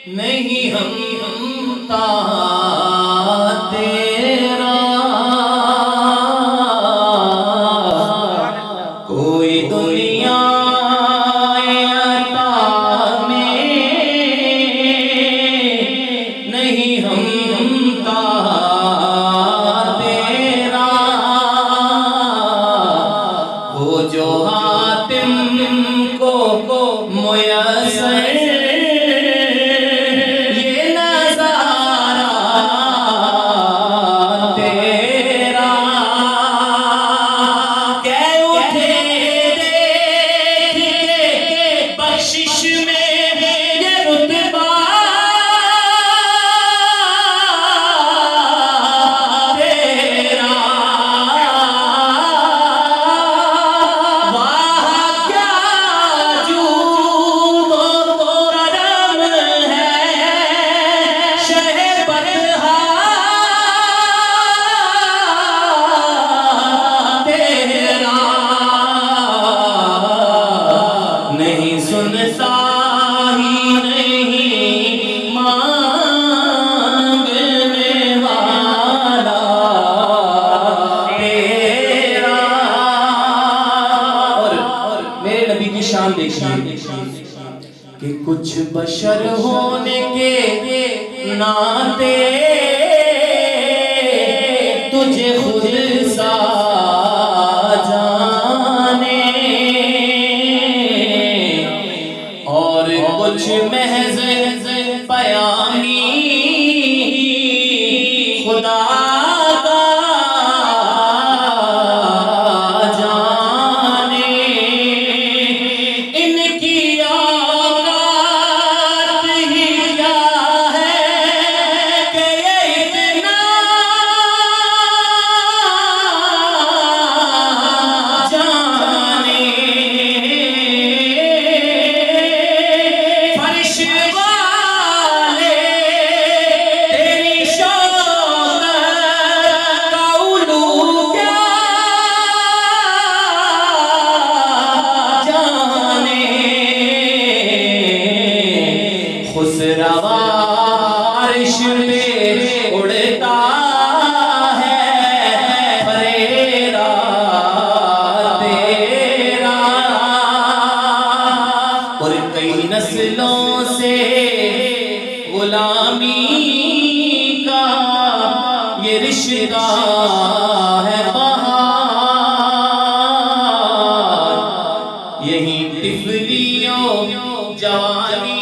नहीं हमता तेरा कोई दुनिया में नहीं हमता तेरा वो जो हातिम को मुयस्सर सुनता ही नहीं मांगने वाला तेरा। और मेरे नबी की शान देखिए कि कुछ बशर होने के नाते तुझे खुद सा कुछ महज पयामी खुदा का जाने इनकी औकात ही क्या है कि ये इतना जाने। अर्श पे उड़ता है फरेरा तेरा और कई नस्लों से गुलामी का ये रिश्ता है बहार। यही टिफलियों जवानी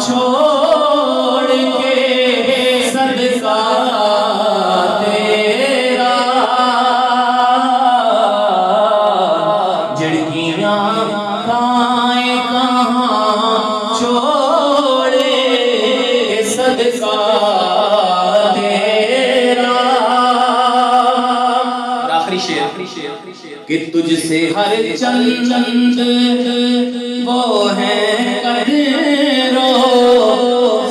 छोड़ के सदका तेरा झिड़कियां खाए कहाँ छोड़े सदका तेरा। आखिरी शेर कि तुझसे हर चंद वो है कदरो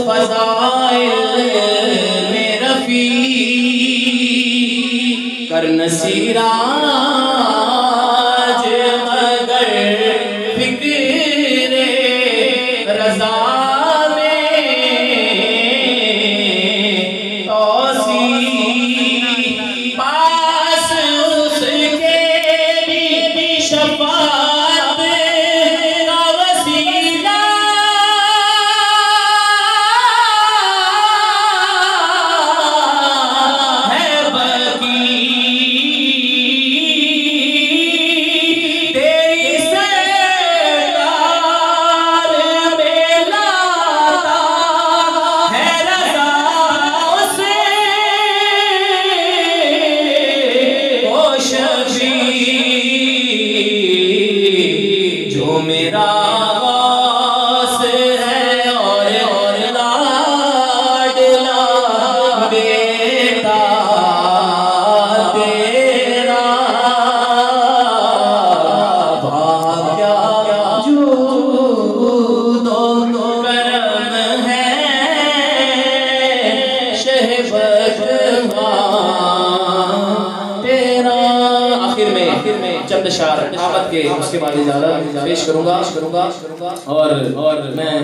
फज़ाइल में रफ़ी कर नसीराज मगर फिक्रे रज़ा में तौसी पास उसके भी शफ़ाअत का वसीला मेरा वास है और लाडला बेटा तेरा, भाग्या जूद करम है शहबत तेरा। आखिर में चंद शार आमद के उसके बाद इजाज़त पेश करूंगा और मैं